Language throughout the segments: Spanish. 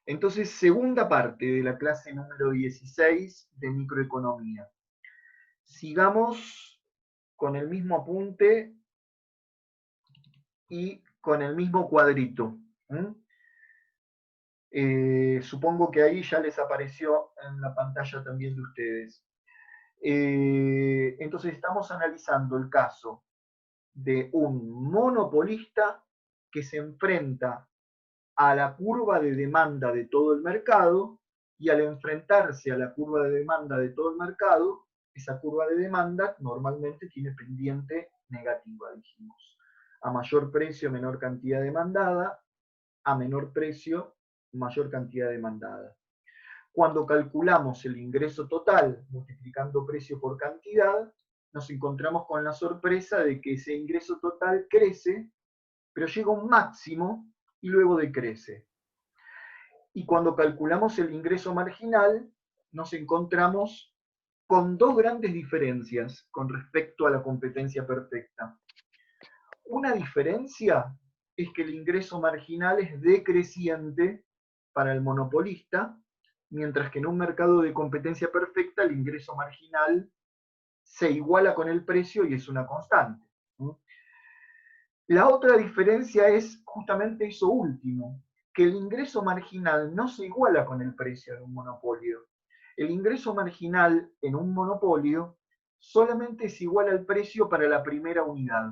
Entonces, segunda parte de la clase número 16 de microeconomía. Sigamos con el mismo apunte y con el mismo cuadrito. Supongo que ahí ya les apareció en la pantalla también de ustedes. Entonces estamos analizando el caso de un monopolista que se enfrenta a la curva de demanda de todo el mercado, y al enfrentarse a la curva de demanda de todo el mercado, esa curva de demanda normalmente tiene pendiente negativa, dijimos. A mayor precio, menor cantidad demandada; a menor precio, mayor cantidad demandada. Cuando calculamos el ingreso total multiplicando precio por cantidad, nos encontramos con la sorpresa de que ese ingreso total crece, pero llega a un máximo y luego decrece. Y cuando calculamos el ingreso marginal, nos encontramos con dos grandes diferencias con respecto a la competencia perfecta. Una diferencia es que el ingreso marginal es decreciente para el monopolista, mientras que en un mercado de competencia perfecta el ingreso marginal se iguala con el precio y es una constante. La otra diferencia es justamente eso último, que el ingreso marginal no se iguala con el precio en un monopolio. El ingreso marginal en un monopolio solamente es igual al precio para la primera unidad.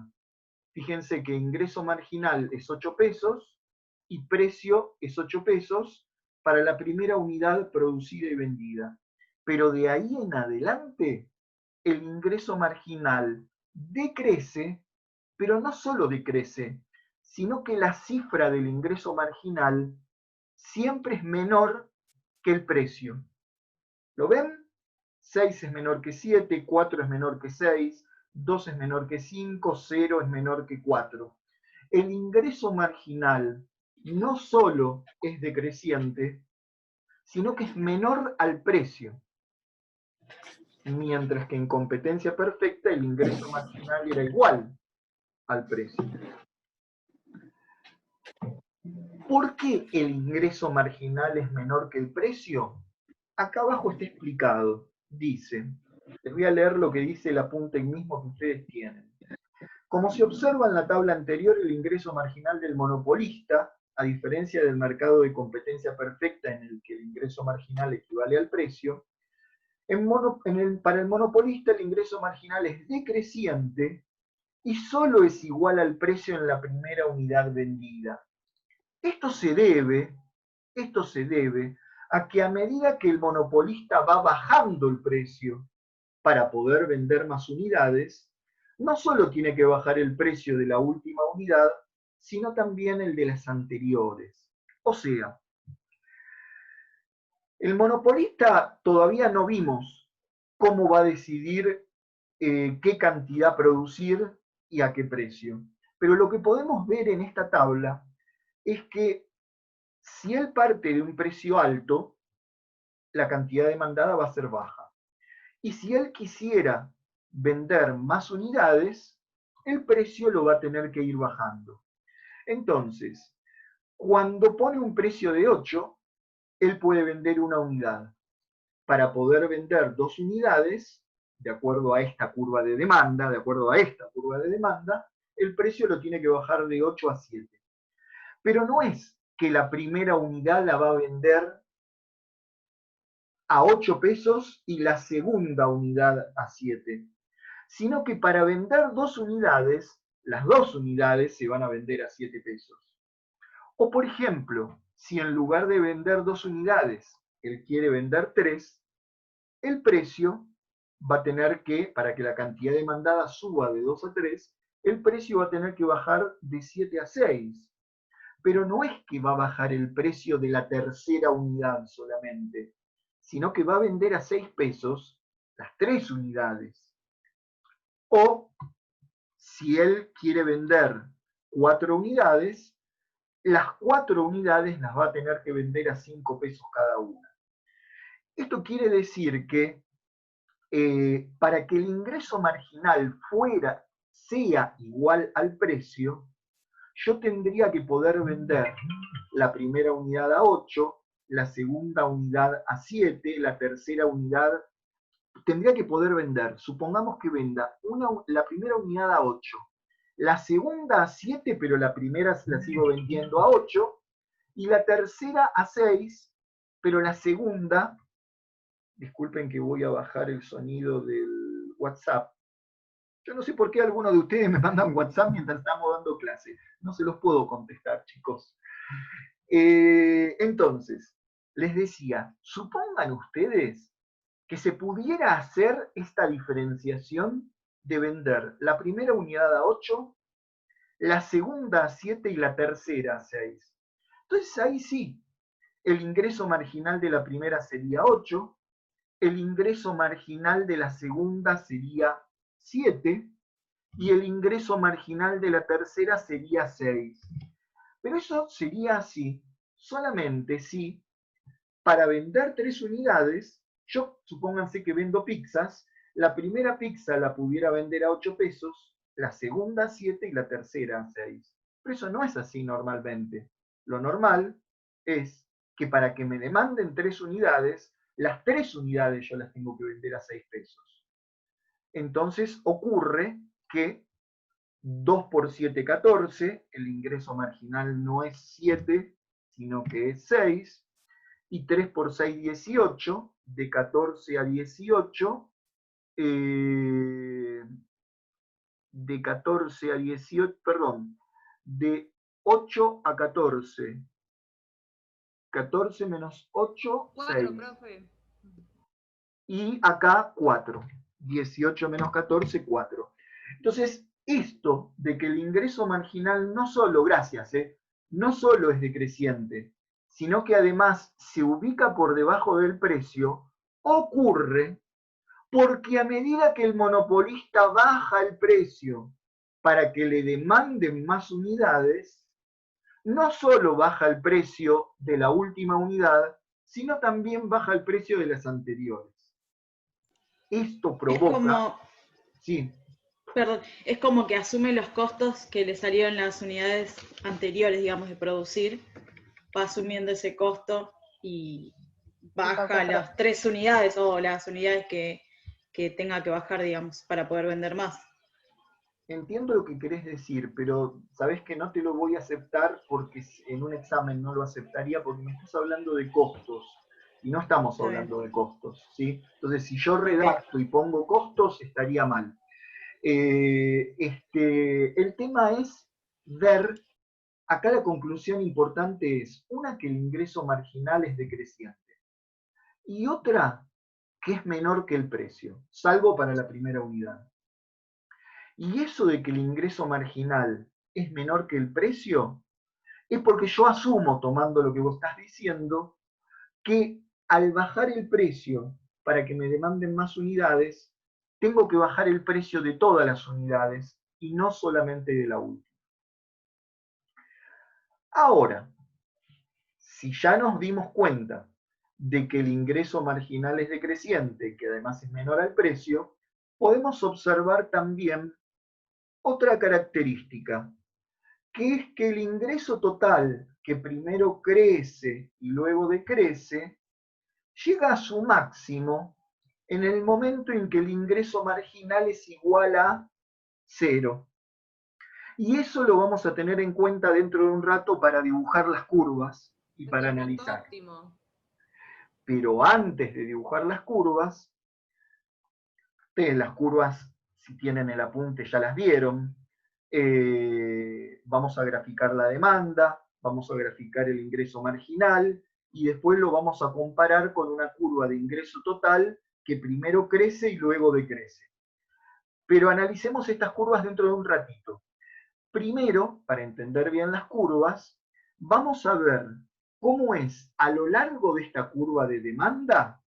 Fíjense que ingreso marginal es 8 pesos y precio es 8 pesos para la primera unidad producida y vendida. Pero de ahí en adelante, el ingreso marginal decrece, pero no solo decrece, sino que la cifra del ingreso marginal siempre es menor que el precio. ¿Lo ven? 6 es menor que 7, 4 es menor que 6, 2 es menor que 5, 0 es menor que 4. El ingreso marginal no solo es decreciente, sino que es menor al precio. Mientras que en competencia perfecta el ingreso marginal era igual al precio. ¿Por qué el ingreso marginal es menor que el precio? Acá abajo está explicado. Dice, les voy a leer lo que dice el apunte mismo que ustedes tienen. Como se observa en la tabla anterior, el ingreso marginal del monopolista, a diferencia del mercado de competencia perfecta en el que el ingreso marginal equivale al precio, para el monopolista el ingreso marginal es decreciente y solo es igual al precio en la primera unidad vendida. Esto se debe a que a medida que el monopolista va bajando el precio para poder vender más unidades, no solo tiene que bajar el precio de la última unidad, sino también el de las anteriores. O sea, el monopolista todavía no vimos cómo va a decidir qué cantidad producir y a qué precio. Pero lo que podemos ver en esta tabla es que si él parte de un precio alto, la cantidad demandada va a ser baja. Y si él quisiera vender más unidades, el precio lo va a tener que ir bajando. Entonces, cuando pone un precio de 8, él puede vender una unidad. Para poder vender 2 unidades, de acuerdo a esta curva de demanda, el precio lo tiene que bajar de 8 a 7. Pero no es que la primera unidad la va a vender a 8 pesos y la segunda unidad a 7, sino que para vender 2 unidades, las 2 unidades se van a vender a 7 pesos. O por ejemplo, si en lugar de vender 2 unidades, él quiere vender 3, el precio va a tener que, para que la cantidad demandada suba de 2 a 3, el precio va a tener que bajar de 7 a 6. Pero no es que va a bajar el precio de la tercera unidad solamente, sino que va a vender a 6 pesos las 3 unidades. O si él quiere vender 4 unidades, las 4 unidades las va a tener que vender a 5 pesos cada una. Esto quiere decir que para que el ingreso marginal sea igual al precio, yo tendría que poder vender la primera unidad a 8, la segunda unidad a 7, la tercera unidad tendría que poder vender. Supongamos que venda la primera unidad a 8, la segunda a 7, pero la primera la sigo vendiendo a 8, y la tercera a 6, pero la segunda, disculpen que voy a bajar el sonido del WhatsApp. Yo no sé por qué algunos de ustedes me mandan WhatsApp mientras estamos dando clase. No se los puedo contestar, chicos. Entonces, les decía, supongan ustedes que se pudiera hacer esta diferenciación de vender la primera unidad a 8, la segunda a 7 y la tercera a 6. Entonces ahí sí, el ingreso marginal de la primera sería 8, el ingreso marginal de la segunda sería 7 y el ingreso marginal de la tercera sería 6. Pero eso sería así solamente si para vender 3 unidades, yo supónganse que vendo pizzas, la primera pizza la pudiera vender a 8 pesos, la segunda a 7 y la tercera a 6. Pero eso no es así normalmente. Lo normal es que para que me demanden 3 unidades, las 3 unidades yo las tengo que vender a 6 pesos. Entonces ocurre que 2 por 7, 14, el ingreso marginal no es 7, sino que es 6, y 3 por 6, 18, de 14 a 18, de 14 a 18, perdón, de 8 a 14, 14 menos 8, 4, 6, profe. y acá 4, 18 menos 14, 4. Entonces, esto de que el ingreso marginal no solo, gracias, no solo es decreciente, sino que además se ubica por debajo del precio, ocurre porque a medida que el monopolista baja el precio para que le demanden más unidades, no solo baja el precio de la última unidad, sino también baja el precio de las anteriores. Esto Es provoca, como, sí, perdón, es como que asume los costos que le salieron las unidades anteriores, digamos, de producir, va asumiendo ese costo y baja las 3 unidades o las unidades que tenga que bajar, digamos, para poder vender más. entiendo lo que querés decir, pero sabés que no te lo voy a aceptar porque en un examen no lo aceptaría porque me estás hablando de costos y no estamos Está bien. hablando de costos, ¿sí? Entonces, si yo Ok. redacto y pongo costos, estaría mal. El tema es ver, acá la conclusión importante es, una, que el ingreso marginal es decreciente, y otra, que es menor que el precio, salvo para la primera unidad. Y eso de que el ingreso marginal es menor que el precio, es porque yo asumo, tomando lo que vos estás diciendo, que al bajar el precio para que me demanden más unidades, tengo que bajar el precio de todas las unidades y no solamente de la última. Ahora, si ya nos dimos cuenta de que el ingreso marginal es decreciente, que además es menor al precio, podemos observar también otra característica, que es que el ingreso total, que primero crece y luego decrece, llega a su máximo en el momento en que el ingreso marginal es igual a 0. Y eso lo vamos a tener en cuenta dentro de un rato para dibujar las curvas y Es para el punto analizar. óptimo. Pero antes de dibujar las curvas, ustedes las curvas, si tienen el apunte, ya las vieron. Vamos a graficar la demanda, vamos a graficar el ingreso marginal y después lo vamos a comparar con una curva de ingreso total que primero crece y luego decrece. Pero analicemos estas curvas dentro de un ratito. Primero, para entender bien las curvas, vamos a ver cómo es a lo largo de esta curva de demanda.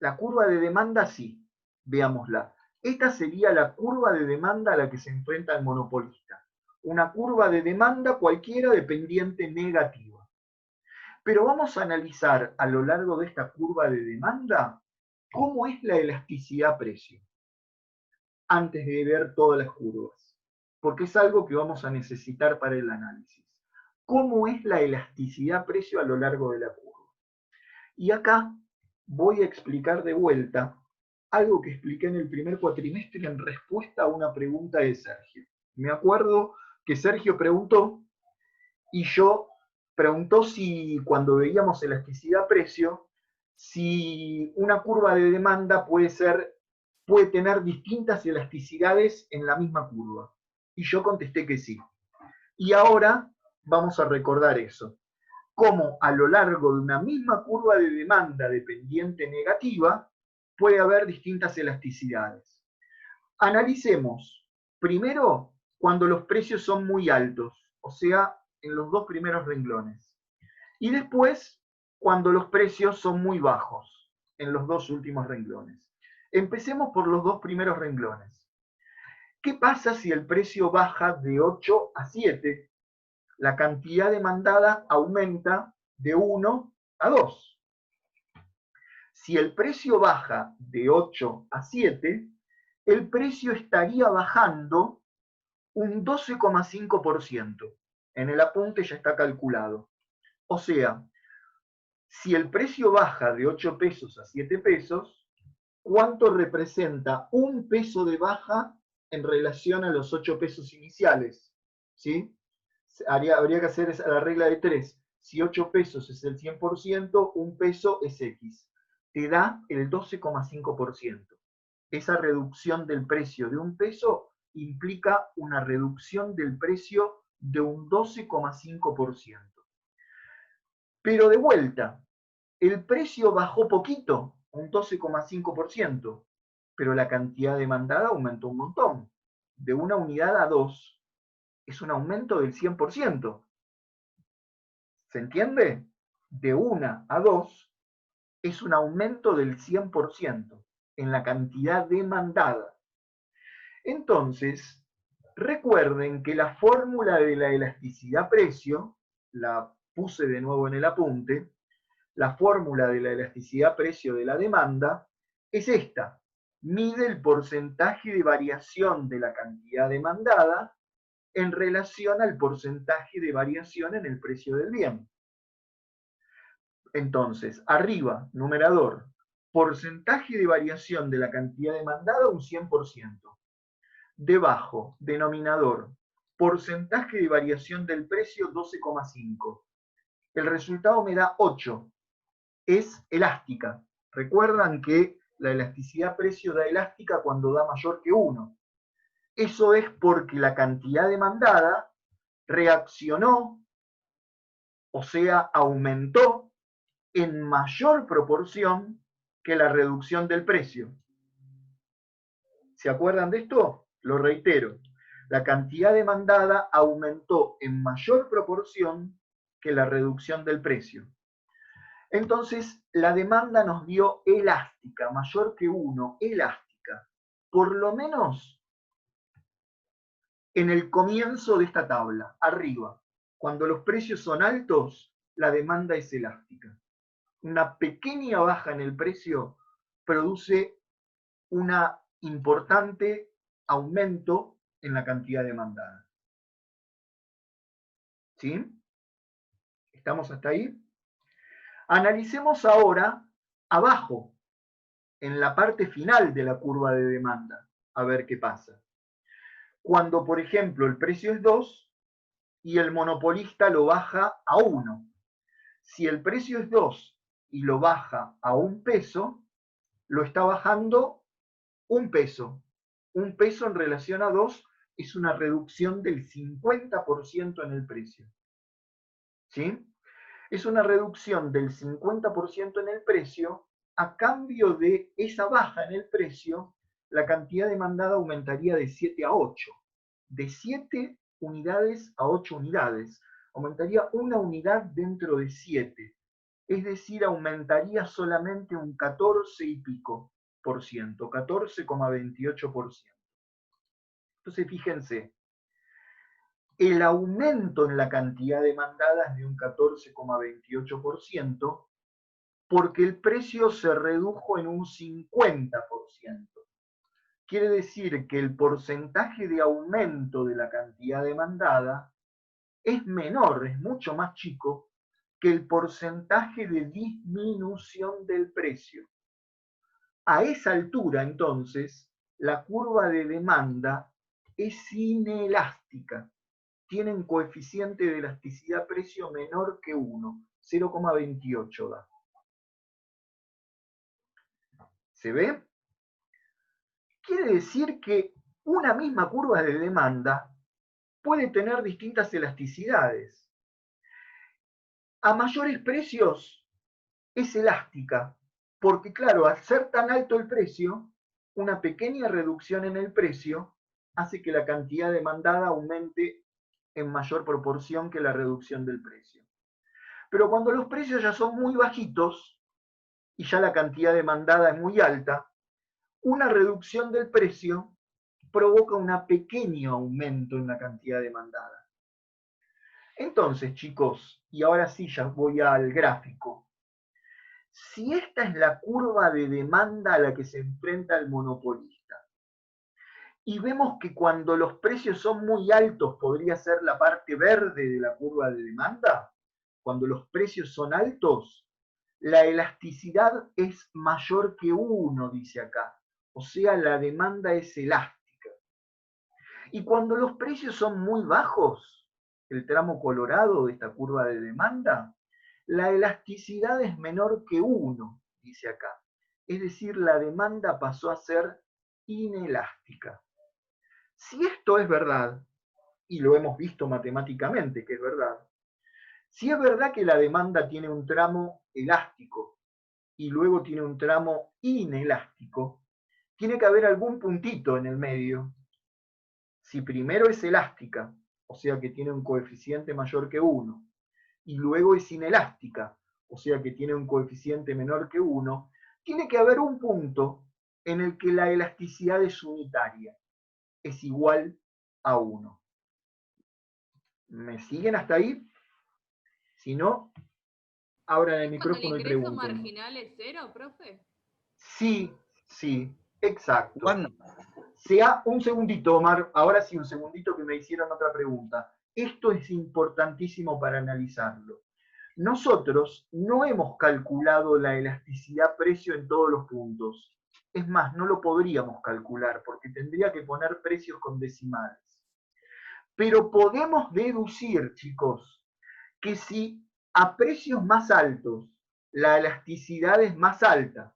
La curva de demanda, sí, veámosla. Esta sería la curva de demanda a la que se enfrenta el monopolista. Una curva de demanda cualquiera dependiente negativa. Pero vamos a analizar a lo largo de esta curva de demanda cómo es la elasticidad precio antes de ver todas las curvas, porque es algo que vamos a necesitar para el análisis. cómo es la elasticidad precio a lo largo de la curva. Y acá voy a explicar de vuelta algo que expliqué en el primer cuatrimestre en respuesta a una pregunta de Sergio. Me acuerdo que Sergio preguntó, y yo preguntó si cuando veíamos elasticidad precio, si una curva de demanda puede tener distintas elasticidades en la misma curva. Y yo contesté que sí. Y ahora vamos a recordar eso. Cómo a lo largo de una misma curva de demanda dependiente negativa puede haber distintas elasticidades. Analicemos primero cuando los precios son muy altos, o sea, en los dos primeros renglones. Y después cuando los precios son muy bajos, en los dos últimos renglones. Empecemos por los dos primeros renglones. ¿Qué pasa si el precio baja de 8 a 7? La cantidad demandada aumenta de 1 a 2. Si el precio baja de 8 a 7, el precio estaría bajando un 12,5%. En el apunte ya está calculado. O sea, si el precio baja de 8 pesos a 7 pesos, ¿cuánto representa un peso de baja en relación a los 8 pesos iniciales? ¿Sí? Habría que hacer la regla de 3. Si 8 pesos es el 100%, un peso es X. Te da el 12,5%. Esa reducción del precio de un peso implica una reducción del precio de un 12,5%. Pero de vuelta, el precio bajó poquito, un 12,5%, pero la cantidad demandada aumentó un montón. De una unidad a 2 es un aumento del 100%. ¿Se entiende? De 1 a 2 es un aumento del 100% en la cantidad demandada. Entonces, recuerden que la fórmula de la elasticidad precio, la puse de nuevo en el apunte, la fórmula de la elasticidad precio de la demanda es esta. Mide el porcentaje de variación de la cantidad demandada en relación al porcentaje de variación en el precio del bien. Entonces, arriba, numerador, porcentaje de variación de la cantidad demandada, un 100%. Debajo, denominador, porcentaje de variación del precio, 12,5. El resultado me da 8. Es elástica. Recuerdan que la elasticidad precio da elástica cuando da mayor que 1. Eso es porque la cantidad demandada reaccionó, o sea, aumentó en mayor proporción que la reducción del precio. ¿Se acuerdan de esto? Lo reitero. La cantidad demandada aumentó en mayor proporción que la reducción del precio. Entonces, la demanda nos dio elástica, mayor que 1, elástica. Por lo menos en el comienzo de esta tabla, arriba. Cuando los precios son altos, la demanda es elástica. Una pequeña baja en el precio produce un importante aumento en la cantidad demandada. ¿Sí? ¿Estamos hasta ahí? Analicemos ahora abajo, en la parte final de la curva de demanda, a ver qué pasa. Cuando, por ejemplo, el precio es 2 y el monopolista lo baja a 1. Si el precio es 2 y lo baja a 1 peso, lo está bajando 1 peso. 1 peso en relación a 2 es una reducción del 50% en el precio. ¿Sí? Es una reducción del 50% en el precio. A cambio de esa baja en el precio, la cantidad demandada aumentaría de 7 a 8. De 7 unidades a 8 unidades. Aumentaría una unidad dentro de 7. Es decir, aumentaría solamente un 14 y pico por ciento, 14,28%. Entonces, fíjense, el aumento en la cantidad demandada es de un 14,28%, porque el precio se redujo en un 50%. Quiere decir que el porcentaje de aumento de la cantidad demandada es menor, es mucho más chico que el porcentaje de disminución del precio. A esa altura, entonces, la curva de demanda es inelástica. Tiene un coeficiente de elasticidad precio menor que 1, 0,28 da. ¿Se ve? Quiere decir que una misma curva de demanda puede tener distintas elasticidades. A mayores precios es elástica, porque claro, al ser tan alto el precio, una pequeña reducción en el precio hace que la cantidad demandada aumente en mayor proporción que la reducción del precio. Pero cuando los precios ya son muy bajitos y ya la cantidad demandada es muy alta, una reducción del precio provoca un pequeño aumento en la cantidad demandada. Entonces, chicos, y ahora sí ya voy al gráfico. Si esta es la curva de demanda a la que se enfrenta el monopolista, y vemos que cuando los precios son muy altos podría ser la parte verde de la curva de demanda, cuando los precios son altos, la elasticidad es mayor que 1, dice acá. O sea, la demanda es elástica. Y cuando los precios son muy bajos, el tramo colorado de esta curva de demanda, la elasticidad es menor que 1, dice acá. Es decir, la demanda pasó a ser inelástica. Si esto es verdad, y lo hemos visto matemáticamente que es verdad, si es verdad que la demanda tiene un tramo elástico y luego tiene un tramo inelástico, tiene que haber algún puntito en el medio. Si primero es elástica, o sea que tiene un coeficiente mayor que 1, y luego es inelástica, o sea que tiene un coeficiente menor que 1, tiene que haber un punto en el que la elasticidad es unitaria, es igual a 1. ¿Me siguen hasta ahí? Si no, abran el micrófono y pregunten. ¿Cuando el ingreso marginal es 0, profe? Sí, sí, exacto. Juan. Sea un segundito, Omar, ahora sí un segundito que me hicieron otra pregunta. Esto es importantísimo para analizarlo. Nosotros no hemos calculado la elasticidad precio en todos los puntos. Es más, no lo podríamos calcular porque tendría que poner precios con decimales. Pero podemos deducir, chicos, que si a precios más altos la elasticidad es más alta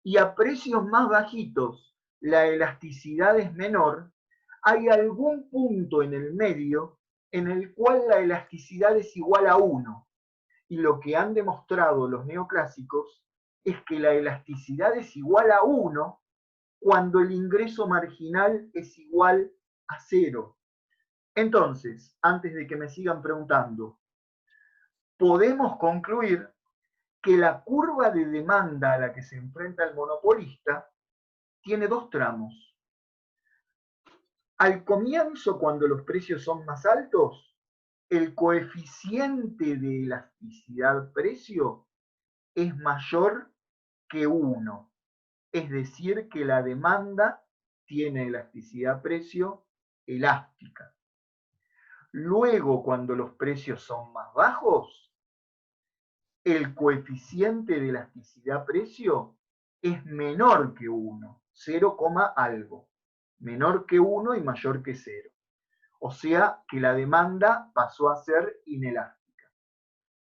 y a precios más bajitos la elasticidad es menor, hay algún punto en el medio en el cual la elasticidad es igual a 1. Y lo que han demostrado los neoclásicos es que la elasticidad es igual a 1 cuando el ingreso marginal es igual a 0. Entonces, antes de que me sigan preguntando, podemos concluir que la curva de demanda a la que se enfrenta el monopolista tiene dos tramos. Al comienzo, cuando los precios son más altos, el coeficiente de elasticidad precio es mayor que 1. Es decir, que la demanda tiene elasticidad precio elástica. Luego, cuando los precios son más bajos, el coeficiente de elasticidad precio es menor que 1, 0, algo. Menor que 1 y mayor que 0. O sea que la demanda pasó a ser inelástica.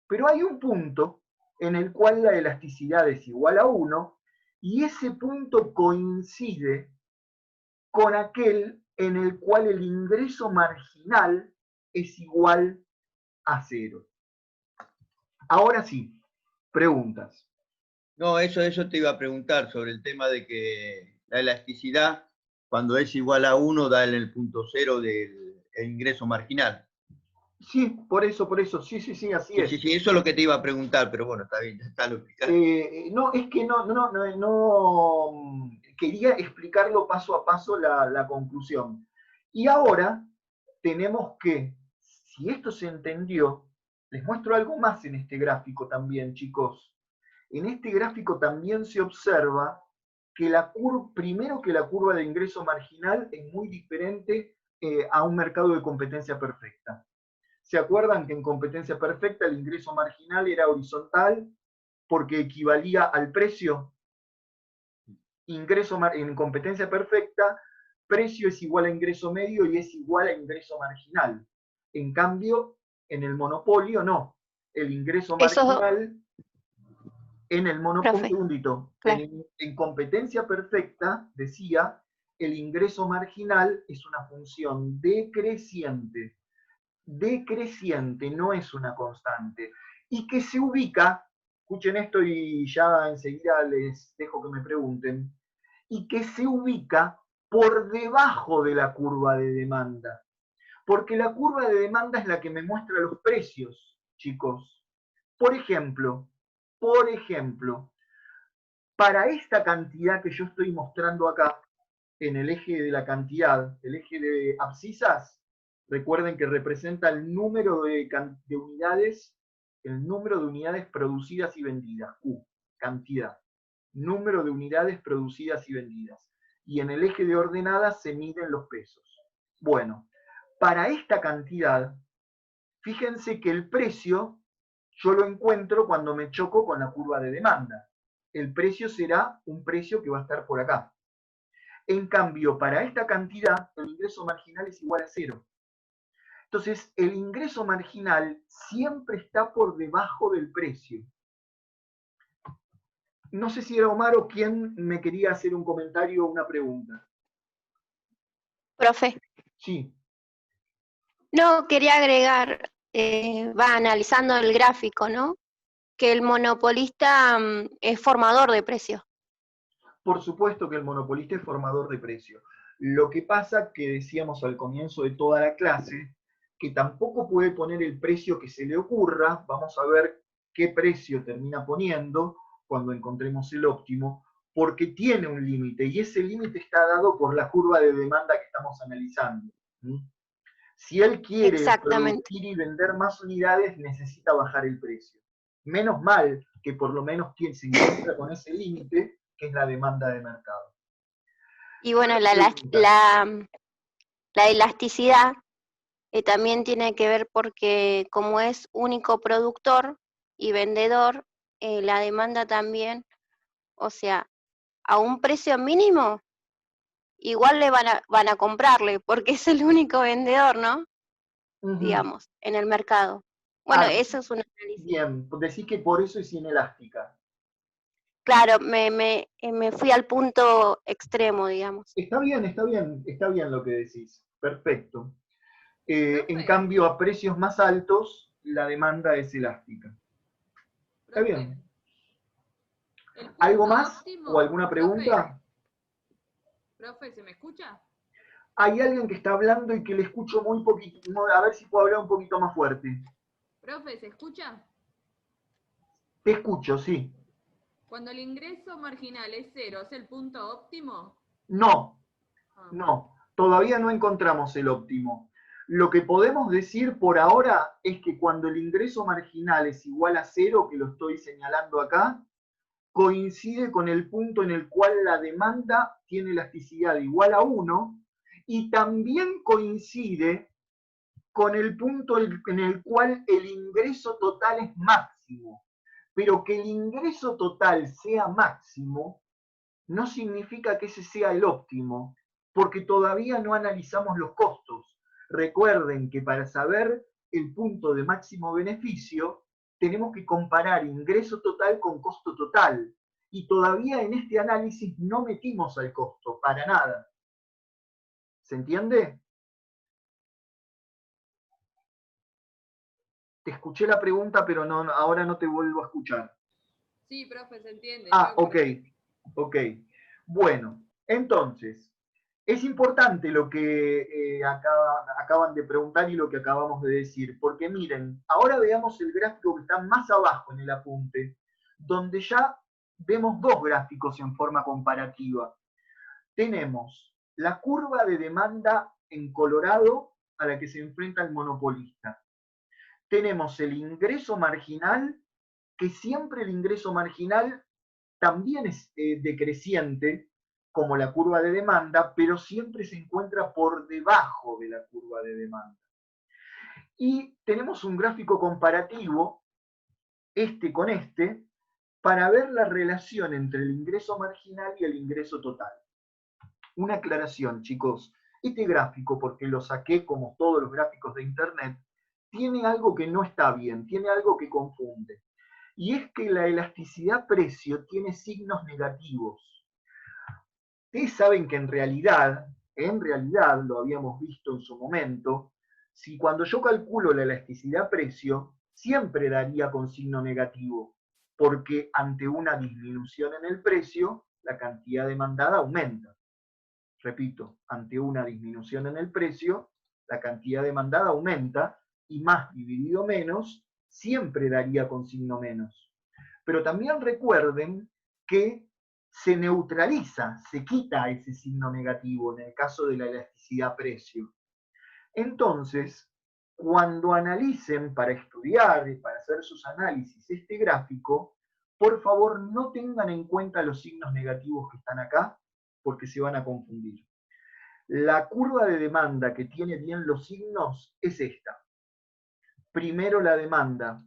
Pero hay un punto en el cual la elasticidad es igual a 1 y ese punto coincide con aquel en el cual el ingreso marginal es igual a 0. Ahora sí, preguntas. No, eso te iba a preguntar sobre el tema de que la elasticidad, cuando es igual a 1, da en el punto 0 del ingreso marginal. Sí, por eso, sí, así es. Sí, eso es lo que te iba a preguntar, pero bueno, está bien, está lo explicado. No, es que no quería explicarlo paso a paso la conclusión. Y ahora tenemos que, si esto se entendió, les muestro algo más en este gráfico también, chicos. En este gráfico también se observa que primero que la curva de ingreso marginal es muy diferente a un mercado de competencia perfecta. ¿Se acuerdan que en competencia perfecta el ingreso marginal era horizontal porque equivalía al precio? En competencia perfecta, precio es igual a ingreso medio y es igual a ingreso marginal. En cambio, en el monopolio no. El ingreso marginal en el monopolio, un segundito, en competencia perfecta, decía, el ingreso marginal es una función decreciente. Decreciente, no es una constante. Y que se ubica, escuchen esto y ya enseguida les dejo que me pregunten, y que se ubica por debajo de la curva de demanda. Porque la curva de demanda es la que me muestra los precios, chicos. Por ejemplo, para esta cantidad que yo estoy mostrando acá, en el eje de la cantidad, el eje de abscisas, recuerden que representa el número de unidades, el número de unidades producidas y vendidas, Q, cantidad. Número de unidades producidas y vendidas. Y en el eje de ordenadas se miden los pesos. Bueno, para esta cantidad, fíjense que el precio yo lo encuentro cuando me choco con la curva de demanda. El precio será un precio que va a estar por acá. En cambio, para esta cantidad, el ingreso marginal es igual a 0. Entonces, el ingreso marginal siempre está por debajo del precio. No sé si era Omar o quién me quería hacer un comentario o una pregunta. Profe. Sí. No, quería agregar, va analizando el gráfico, ¿no? Que el monopolista es formador de precios. Por supuesto que el monopolista es formador de precio. Lo que pasa, que decíamos al comienzo de toda la clase, que tampoco puede poner el precio que se le ocurra. Vamos a ver qué precio termina poniendo cuando encontremos el óptimo, porque tiene un límite, y ese límite está dado por la curva de demanda que estamos analizando. Si él quiere producir y vender más unidades, necesita bajar el precio. Menos mal que por lo menos se encuentra con ese límite, que es la demanda de mercado. Y bueno, la elasticidad también tiene que ver porque como es único productor y vendedor, la demanda también, o sea, a un precio mínimo, igual le van a comprarle, porque es el único vendedor, ¿no? Digamos, en el mercado. Bueno, eso es una análisis. Bien, decís que por eso es inelástica. Claro, me fui al punto extremo, digamos. Está bien lo que decís. Perfecto. En cambio, a precios más altos, la demanda es elástica. Está bien. ¿Algo más? ¿O alguna pregunta? Profe, ¿se me escucha? Hay alguien que está hablando y que le escucho muy poquito. A ver si puedo hablar un poquito más fuerte. Profe, ¿se escucha? Te escucho, sí. Cuando el ingreso marginal es 0, ¿es el punto óptimo? No, no. Todavía no encontramos el óptimo. Lo que podemos decir por ahora es que cuando el ingreso marginal es igual a 0, que lo estoy señalando acá, coincide con el punto en el cual la demanda tiene elasticidad igual a 1, y también coincide con el punto en el cual el ingreso total es máximo. Pero que el ingreso total sea máximo no significa que ese sea el óptimo, porque todavía no analizamos los costos. Recuerden que para saber el punto de máximo beneficio, tenemos que comparar ingreso total con costo total. Y todavía en este análisis no metimos al costo, para nada. ¿Se entiende? Te escuché la pregunta, pero no, ahora no te vuelvo a escuchar. Sí, profe, se entiende. Ok. Bueno, entonces, es importante lo que acaban de preguntar y lo que acabamos de decir, porque miren, ahora veamos el gráfico que está más abajo en el apunte, donde ya vemos dos gráficos en forma comparativa. Tenemos la curva de demanda en colorado a la que se enfrenta el monopolista. Tenemos el ingreso marginal, que siempre el ingreso marginal también es decreciente, como la curva de demanda, pero siempre se encuentra por debajo de la curva de demanda. Y tenemos un gráfico comparativo, este con este, para ver la relación entre el ingreso marginal y el ingreso total. Una aclaración, chicos. Este gráfico, porque lo saqué como todos los gráficos de Internet, tiene algo que no está bien, tiene algo que confunde. Y es que la elasticidad precio tiene signos negativos. Ustedes saben que en realidad, lo habíamos visto en su momento, si cuando yo calculo la elasticidad precio, siempre daría con signo negativo, porque ante una disminución en el precio, la cantidad demandada aumenta. Repito, ante una disminución en el precio, la cantidad demandada aumenta y más dividido menos siempre daría con signo menos. Pero también recuerden que se neutraliza, se quita ese signo negativo en el caso de la elasticidad precio. Entonces, cuando analicen para estudiar y para hacer sus análisis este gráfico, por favor no tengan en cuenta los signos negativos que están acá, porque se van a confundir. La curva de demanda que tiene bien los signos es esta. Primero la demanda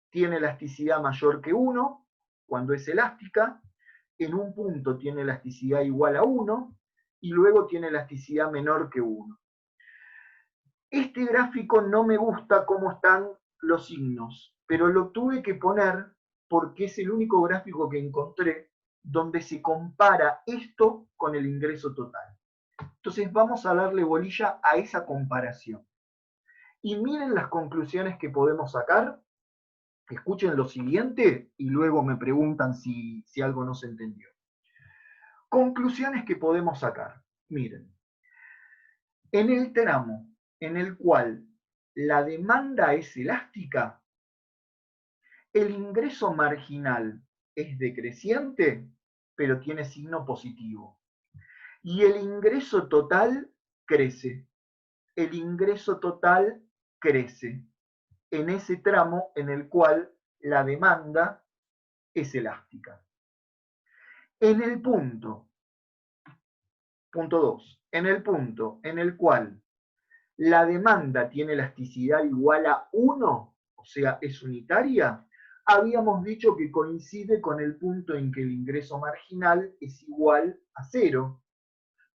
tiene elasticidad mayor que 1, cuando es elástica, en un punto tiene elasticidad igual a 1, y luego tiene elasticidad menor que 1. Este gráfico no me gusta cómo están los signos, pero lo tuve que poner porque es el único gráfico que encontré donde se compara esto con el ingreso total. Entonces vamos a darle bolilla a esa comparación. Y miren las conclusiones que podemos sacar. Escuchen lo siguiente y luego me preguntan si algo no se entendió. Conclusiones que podemos sacar. Miren, en el tramo en el cual la demanda es elástica, el ingreso marginal es decreciente, pero tiene signo positivo. Y el ingreso total crece. El ingreso total crece en ese tramo en el cual la demanda es elástica. En el punto 2, en el punto en el cual la demanda tiene elasticidad igual a 1, o sea, es unitaria, habíamos dicho que coincide con el punto en que el ingreso marginal es igual a 0,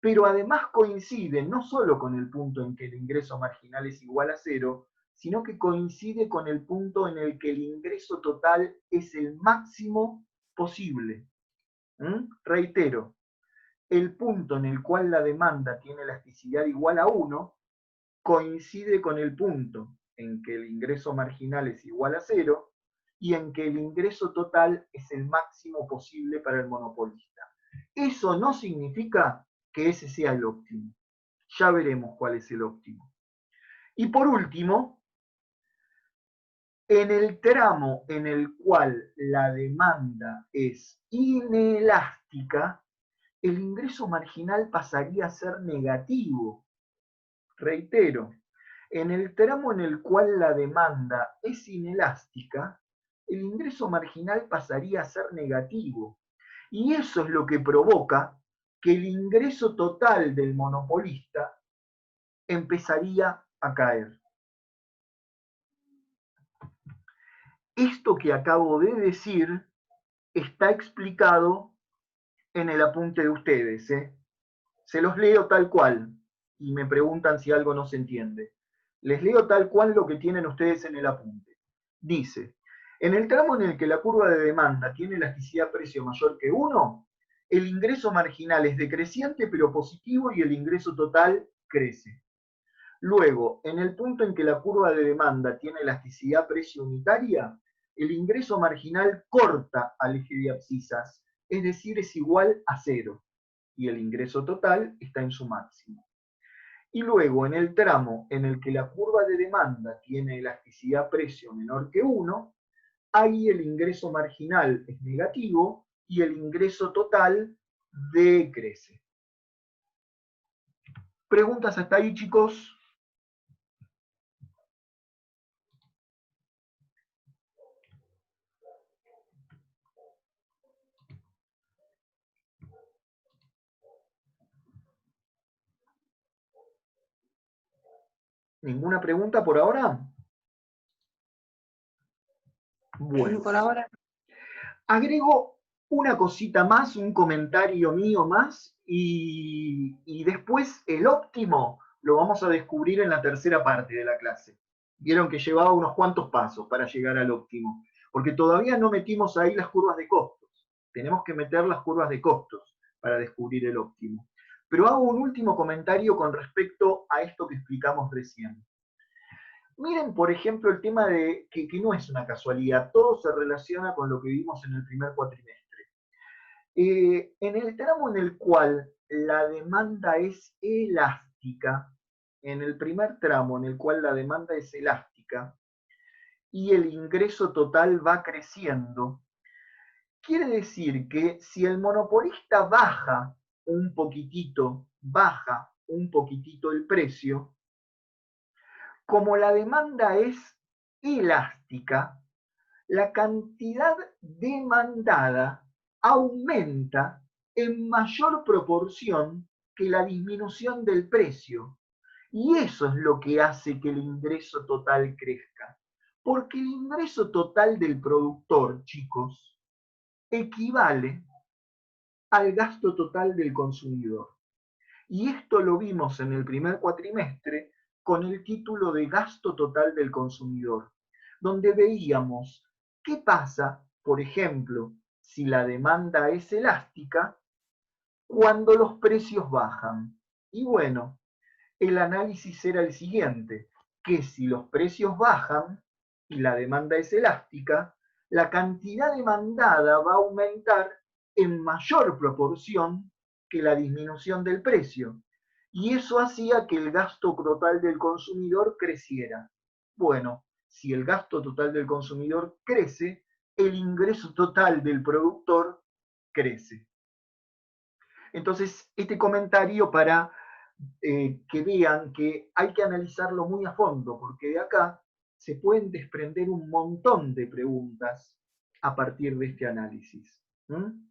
pero además coincide no solo con el punto en que el ingreso marginal es igual a 0, sino que coincide con el punto en el que el ingreso total es el máximo posible. Reitero, el punto en el cual la demanda tiene elasticidad igual a 1 coincide con el punto en que el ingreso marginal es igual a 0 y en que el ingreso total es el máximo posible para el monopolista. Eso no significa que ese sea el óptimo. Ya veremos cuál es el óptimo. Y por último, en el tramo en el cual la demanda es inelástica, el ingreso marginal pasaría a ser negativo. Reitero, en el tramo en el cual la demanda es inelástica, el ingreso marginal pasaría a ser negativo. Y eso es lo que provoca que el ingreso total del monopolista empezaría a caer. Esto que acabo de decir está explicado en el apunte de ustedes. Se los leo tal cual y me preguntan si algo no se entiende. Les leo tal cual lo que tienen ustedes en el apunte. Dice, en el tramo en el que la curva de demanda tiene elasticidad precio mayor que 1, el ingreso marginal es decreciente pero positivo y el ingreso total crece. Luego, en el punto en que la curva de demanda tiene elasticidad precio unitaria, el ingreso marginal corta al eje de abscisas, es decir, es igual a 0, y el ingreso total está en su máximo. Y luego, en el tramo en el que la curva de demanda tiene elasticidad precio menor que 1, ahí el ingreso marginal es negativo y el ingreso total decrece. ¿Preguntas hasta ahí, chicos? ¿Ninguna pregunta por ahora? Bueno. Por ahora. Agrego una cosita más, un comentario mío más, y después el óptimo lo vamos a descubrir en la tercera parte de la clase. Vieron que llevaba unos cuantos pasos para llegar al óptimo, porque todavía no metimos ahí las curvas de costos. Tenemos que meter las curvas de costos para descubrir el óptimo. Pero hago un último comentario con respecto a esto que explicamos recién. Miren, por ejemplo, el tema de que no es una casualidad, todo se relaciona con lo que vimos en el primer cuatrimestre. En el tramo en el cual la demanda es elástica, en el primer tramo en el cual la demanda es elástica y el ingreso total va creciendo, quiere decir que si el monopolista baja un poquitito el precio, como la demanda es elástica, la cantidad demandada aumenta en mayor proporción que la disminución del precio. Y eso es lo que hace que el ingreso total crezca. Porque el ingreso total del productor, chicos, equivale al gasto total del consumidor. Y esto lo vimos en el primer cuatrimestre con el título de gasto total del consumidor, donde veíamos qué pasa, por ejemplo, si la demanda es elástica, cuando los precios bajan. Y bueno, el análisis era el siguiente, que si los precios bajan y la demanda es elástica, la cantidad demandada va a aumentar en mayor proporción que la disminución del precio. Y eso hacía que el gasto total del consumidor creciera. Bueno, si el gasto total del consumidor crece, el ingreso total del productor crece. Entonces, este comentario para que vean que hay que analizarlo muy a fondo, porque de acá se pueden desprender un montón de preguntas a partir de este análisis. ¿Mm?